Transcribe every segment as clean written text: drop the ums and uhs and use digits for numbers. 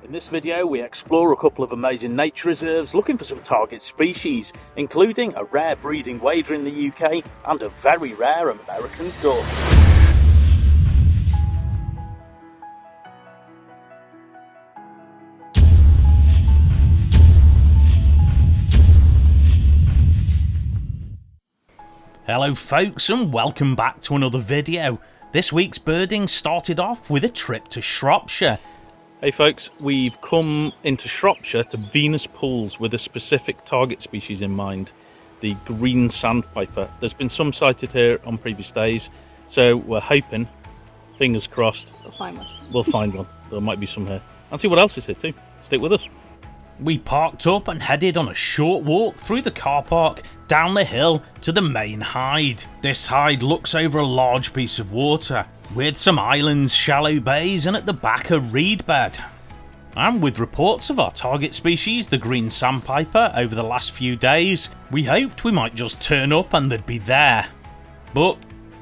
In this video we explore a couple of amazing nature reserves looking for some target species, including a rare breeding wader in the UK and a very rare American duck. Hello folks and welcome back to another video. This week's birding started off with a trip to Shropshire. Hey folks, we've come into Shropshire to Venus Pools with a specific target species in mind, the green sandpiper. There's been some sighted here on previous days, so we're hoping, fingers crossed, we'll find one. There might be some here. And see what else is here too. Stick with us. We parked up and headed on a short walk through the car park, down the hill to the main hide. This hide looks over a large piece of water, with some islands, shallow bays and at the back a reed bed. And with reports of our target species, the green sandpiper, over the last few days, we hoped we might just turn up and they'd be there. But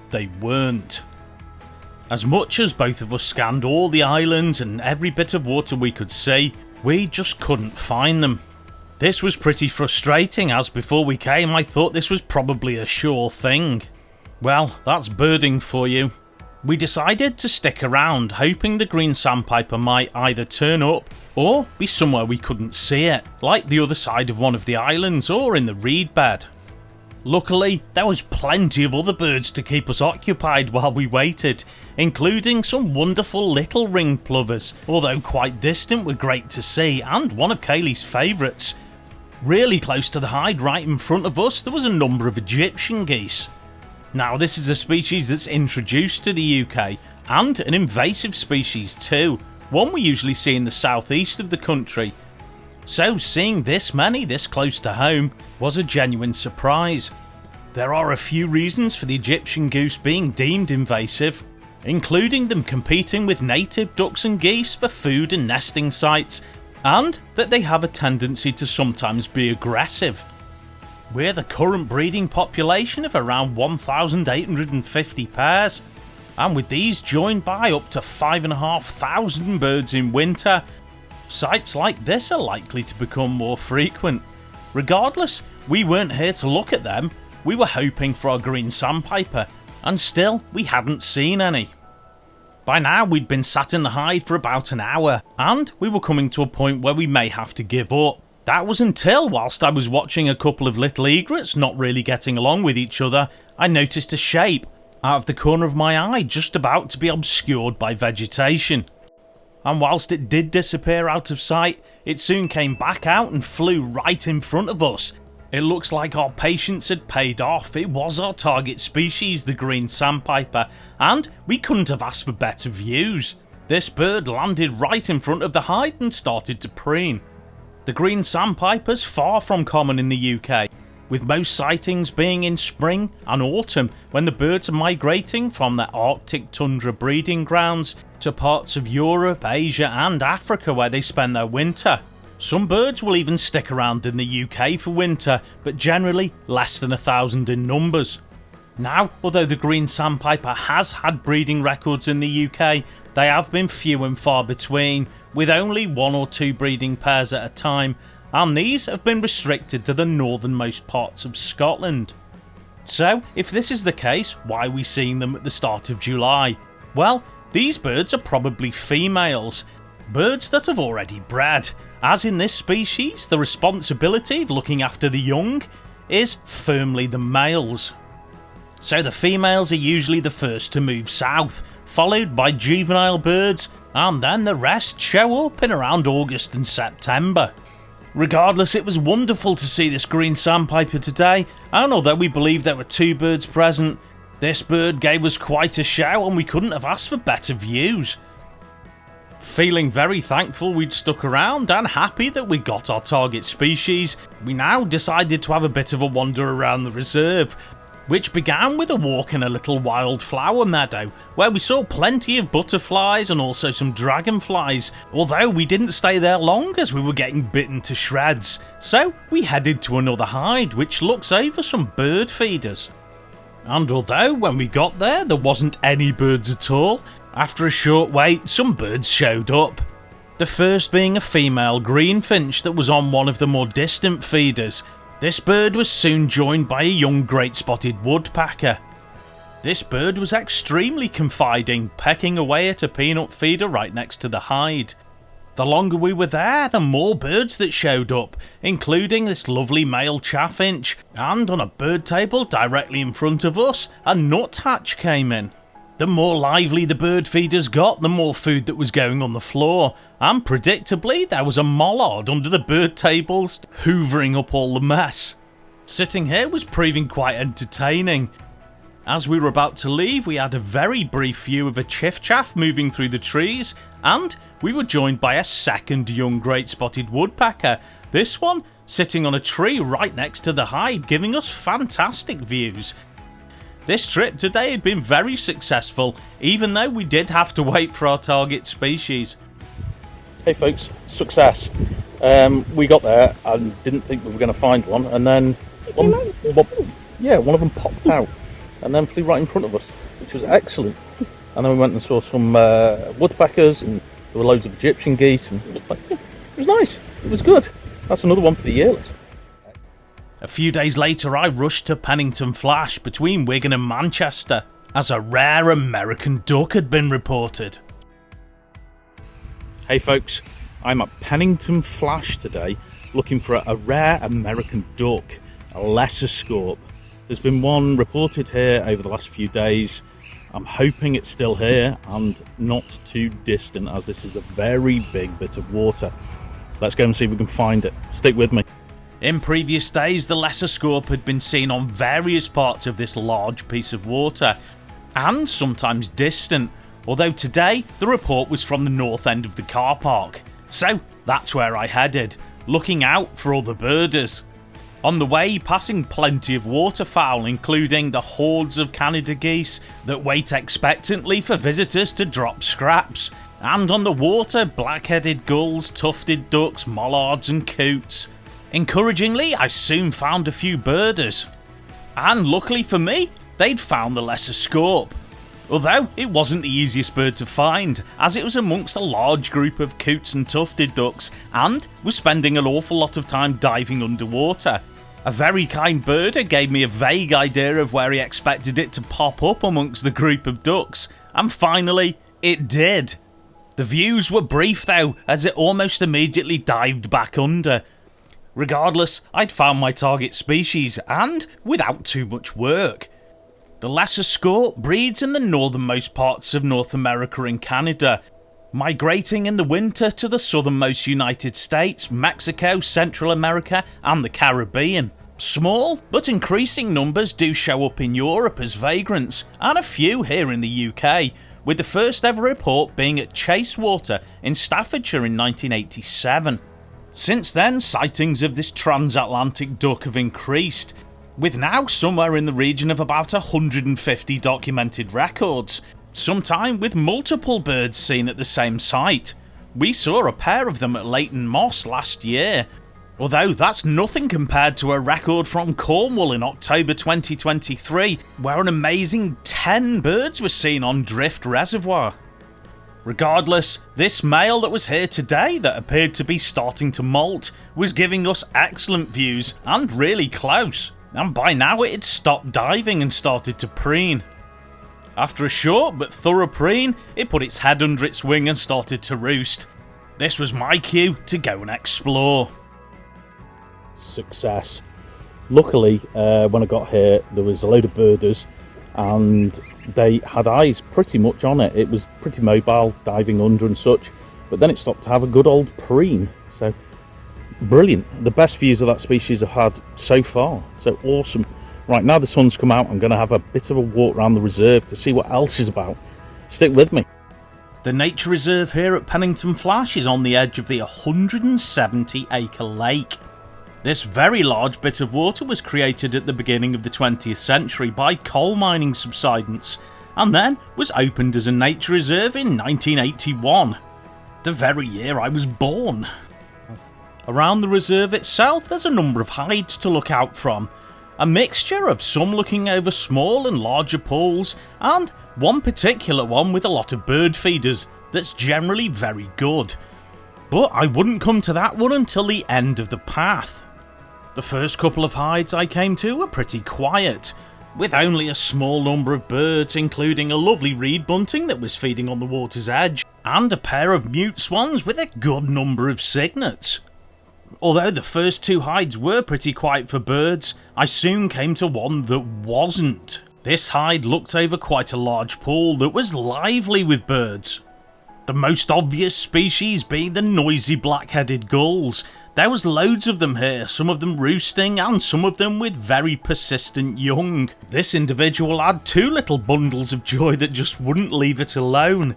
they weren't. As much as both of us scanned all the islands and every bit of water we could see, we just couldn't find them. This was pretty frustrating, as before we came I thought this was probably a sure thing. Well, that's birding for you. We decided to stick around, hoping the green sandpiper might either turn up or be somewhere we couldn't see it, like the other side of one of the islands or in the reed bed. Luckily, there was plenty of other birds to keep us occupied while we waited, including some wonderful little ringed plovers, although quite distant were great to see and one of Kaylee's favourites. Really close to the hide right in front of us there was a number of Egyptian geese. Now this is a species that's introduced to the UK and an invasive species too, one we usually see in the southeast of the country. So seeing this many this close to home was a genuine surprise. There are a few reasons for the Egyptian goose being deemed invasive, including them competing with native ducks and geese for food and nesting sites, and that they have a tendency to sometimes be aggressive. We're the current breeding population of around 1,850 pairs, and with these joined by up to 5,500 birds in winter, sights like this are likely to become more frequent. Regardless, we weren't here to look at them, we were hoping for our green sandpiper, and still we hadn't seen any. By now we'd been sat in the hide for about an hour, and we were coming to a point where we may have to give up. That was until, whilst I was watching a couple of little egrets not really getting along with each other, I noticed a shape out of the corner of my eye just about to be obscured by vegetation. And whilst it did disappear out of sight, it soon came back out and flew right in front of us. It looks like our patience had paid off. It was our target species, the green sandpiper, and we couldn't have asked for better views. This bird landed right in front of the hide and started to preen. The green sandpiper's far from common in the UK, with most sightings being in spring and autumn when the birds are migrating from their Arctic tundra breeding grounds to parts of Europe, Asia and Africa where they spend their winter. Some birds will even stick around in the UK for winter, but generally less than 1,000 in numbers. Now, although the green sandpiper has had breeding records in the UK, they have been few and far between, with only 1 or 2 breeding pairs at a time, and these have been restricted to the northernmost parts of Scotland. So, if this is the case, why are we seeing them at the start of July? Well, these birds are probably females, birds that have already bred, as in this species the responsibility of looking after the young is firmly the males. So the females are usually the first to move south, followed by juvenile birds, and then the rest show up in around August and September. Regardless, it was wonderful to see this green sandpiper today, and although we believe there were 2 birds present, this bird gave us quite a show and we couldn't have asked for better views. Feeling very thankful we'd stuck around and happy that we got our target species, we now decided to have a bit of a wander around the reserve, which began with a walk in a little wildflower meadow where we saw plenty of butterflies and also some dragonflies, although we didn't stay there long as we were getting bitten to shreds. So we headed to another hide which looks over some bird feeders. And although when we got there wasn't any birds at all, after a short wait some birds showed up. The first being a female greenfinch that was on one of the more distant feeders. This bird was soon joined by a young great spotted woodpecker. This bird was extremely confiding, pecking away at a peanut feeder right next to the hide. The longer we were there, the more birds that showed up, including this lovely male chaffinch, and on a bird table directly in front of us, a nuthatch came in. The more lively the bird feeders got, the more food that was going on the floor, and predictably there was a mallard under the bird tables, hoovering up all the mess. Sitting here was proving quite entertaining. As we were about to leave, we had a very brief view of a chiff-chaff moving through the trees, and we were joined by a second young great spotted woodpecker, this one sitting on a tree right next to the hide, giving us fantastic views. This trip today had been very successful, even though we did have to wait for our target species. Hey folks, success. We got there and didn't think we were going to find one, and then one of them popped out and then flew right in front of us, which was excellent. And then we went and saw some woodpeckers, and there were loads of Egyptian geese, and it was nice. It was good. That's another one for the year list. A few days later, I rushed to Pennington Flash between Wigan and Manchester, as a rare American duck had been reported. Hey folks, I'm at Pennington Flash today, looking for a rare American duck, a lesser scarp. There's been one reported here over the last few days. I'm hoping it's still here and not too distant, as this is a very big bit of water. Let's go and see if we can find it. Stick with me. In previous days, the lesser scarp had been seen on various parts of this large piece of water, and sometimes distant, although today the report was from the north end of the car park. So that's where I headed, looking out for other birders. On the way, passing plenty of waterfowl, including the hordes of Canada geese that wait expectantly for visitors to drop scraps, and on the water, black-headed gulls, tufted ducks, mallards and coots. Encouragingly, I soon found a few birders, and luckily for me, they'd found the lesser scarp. Although it wasn't the easiest bird to find, as it was amongst a large group of coots and tufted ducks, and was spending an awful lot of time diving underwater. A very kind birder gave me a vague idea of where he expected it to pop up amongst the group of ducks, and finally, it did. The views were brief though, as it almost immediately dived back under. Regardless, I'd found my target species, and without too much work. The lesser scarp breeds in the northernmost parts of North America and Canada, migrating in the winter to the southernmost United States, Mexico, Central America and the Caribbean. Small but increasing numbers do show up in Europe as vagrants, and a few here in the UK, with the first ever report being at Chasewater in Staffordshire in 1987. Since then, sightings of this transatlantic duck have increased, with now somewhere in the region of about 150 documented records, sometime with multiple birds seen at the same site. We saw a pair of them at Leighton Moss last year, although that's nothing compared to a record from Cornwall in October 2023, where an amazing 10 birds were seen on Drift Reservoir. Regardless, this male that was here today that appeared to be starting to molt was giving us excellent views and really close, and by now it had stopped diving and started to preen. After a short but thorough preen, it put its head under its wing and started to roost. This was my cue to go and explore. Success. Luckily, when I got here, there was a load of birders and they had eyes pretty much on it. It was pretty mobile, diving under and such, but then it stopped to have a good old preen. So brilliant. The best views of that species I've had so far. So awesome. Right, now the sun's come out, I'm going to have a bit of a walk around the reserve to see what else is about. Stick with me. The nature reserve here at Pennington Flash is on the edge of the 170-acre lake. This very large bit of water was created at the beginning of the 20th century by coal mining subsidence, and then was opened as a nature reserve in 1981, the very year I was born. Around the reserve itself there's a number of hides to look out from, a mixture of some looking over small and larger pools, and one particular one with a lot of bird feeders that's generally very good. But I wouldn't come to that one until the end of the path. The first couple of hides I came to were pretty quiet, with only a small number of birds, including a lovely reed bunting that was feeding on the water's edge, and a pair of mute swans with a good number of cygnets. Although the first two hides were pretty quiet for birds, I soon came to one that wasn't. This hide looked over quite a large pool that was lively with birds. The most obvious species being the noisy black-headed gulls. There was loads of them here, some of them roosting and some of them with very persistent young. This individual had two little bundles of joy that just wouldn't leave it alone.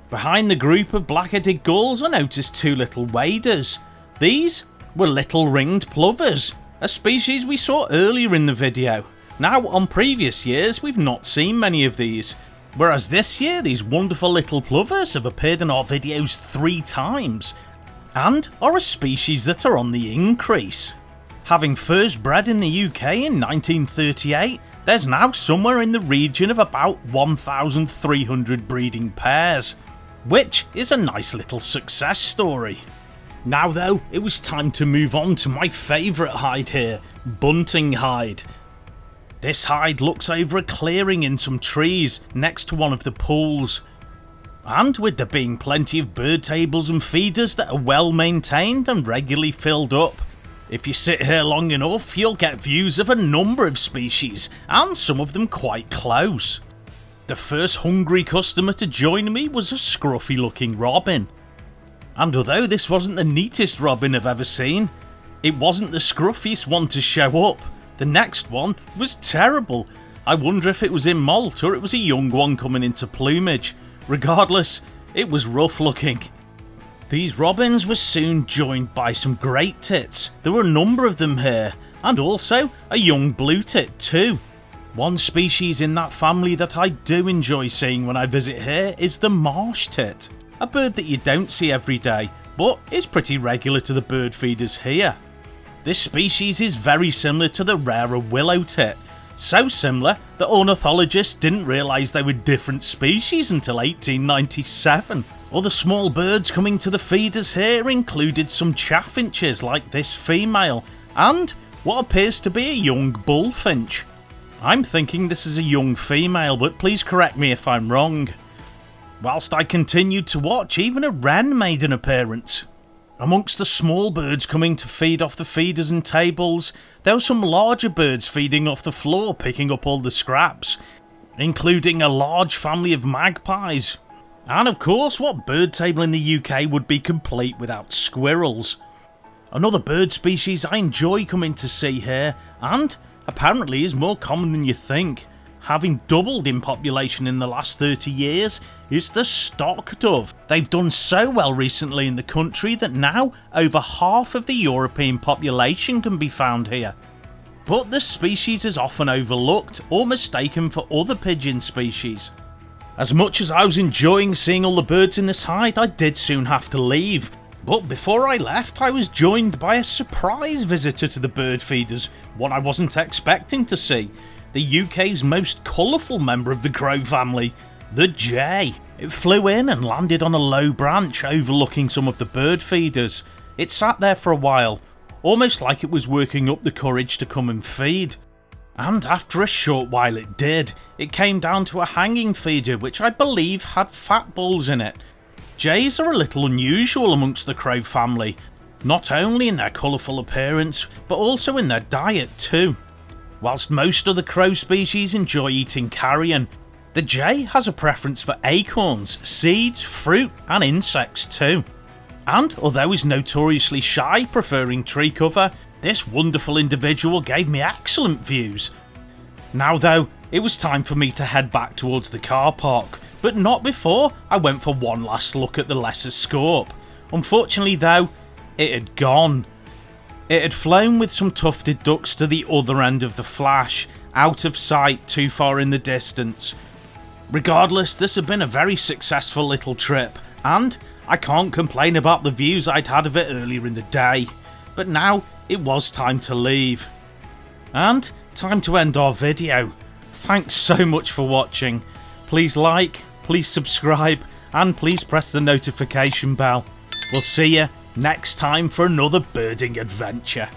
Behind the group of black-headed gulls I noticed two little waders. These were little ringed plovers, a species we saw earlier in the video. Now, on previous years we've not seen many of these, whereas this year these wonderful little plovers have appeared in our videos 3 times, and are a species that are on the increase. Having first bred in the UK in 1938, there's now somewhere in the region of about 1,300 breeding pairs, which is a nice little success story. Now though, it was time to move on to my favourite hide here, bunting hide. This hide looks over a clearing in some trees next to one of the pools. And with there being plenty of bird tables and feeders that are well maintained and regularly filled up, if you sit here long enough you'll get views of a number of species, and some of them quite close. The first hungry customer to join me was a scruffy looking robin. And although this wasn't the neatest robin I've ever seen, it wasn't the scruffiest one to show up. The next one was terrible. I wonder if it was in molt or it was a young one coming into plumage. Regardless, it was rough looking. These robins were soon joined by some great tits. There were a number of them here, and also a young blue tit too. One species in that family that I do enjoy seeing when I visit here is the marsh tit, a bird that you don't see every day, but is pretty regular to the bird feeders here. This species is very similar to the rarer willow tit, so similar that ornithologists didn't realise they were different species until 1897. Other small birds coming to the feeders here included some chaffinches like this female, and what appears to be a young bullfinch. I'm thinking this is a young female, but please correct me if I'm wrong. Whilst I continued to watch, even a wren made an appearance. Amongst the small birds coming to feed off the feeders and tables, there were some larger birds feeding off the floor, picking up all the scraps, including a large family of magpies. And of course, what bird table in the UK would be complete without squirrels? Another bird species I enjoy coming to see here, and apparently is more common than you think, having doubled in population in the last 30 years, is the stock dove. They've done so well recently in the country that now over half of the European population can be found here. But the species is often overlooked or mistaken for other pigeon species. As much as I was enjoying seeing all the birds in this hide, I did soon have to leave. But before I left, I was joined by a surprise visitor to the bird feeders, one I wasn't expecting to see. The UK's most colourful member of the crow family, the jay. It flew in and landed on a low branch overlooking some of the bird feeders. It sat there for a while, almost like it was working up the courage to come and feed. And after a short while it did. It came down to a hanging feeder which I believe had fat balls in it. Jays are a little unusual amongst the crow family, not only in their colourful appearance but also in their diet too. Whilst most other crow species enjoy eating carrion, the jay has a preference for acorns, seeds, fruit and insects too. And although he's notoriously shy, preferring tree cover, this wonderful individual gave me excellent views. Now though, it was time for me to head back towards the car park, but not before I went for one last look at the lesser scaup. Unfortunately though, it had gone. It had flown with some tufted ducks to the other end of the Flash, out of sight too far in the distance. Regardless, this had been a very successful little trip, and I can't complain about the views I'd had of it earlier in the day. But now, it was time to leave. And time to end our video. Thanks so much for watching. Please like, please subscribe, and please press the notification bell. We'll see you next time for another birding adventure.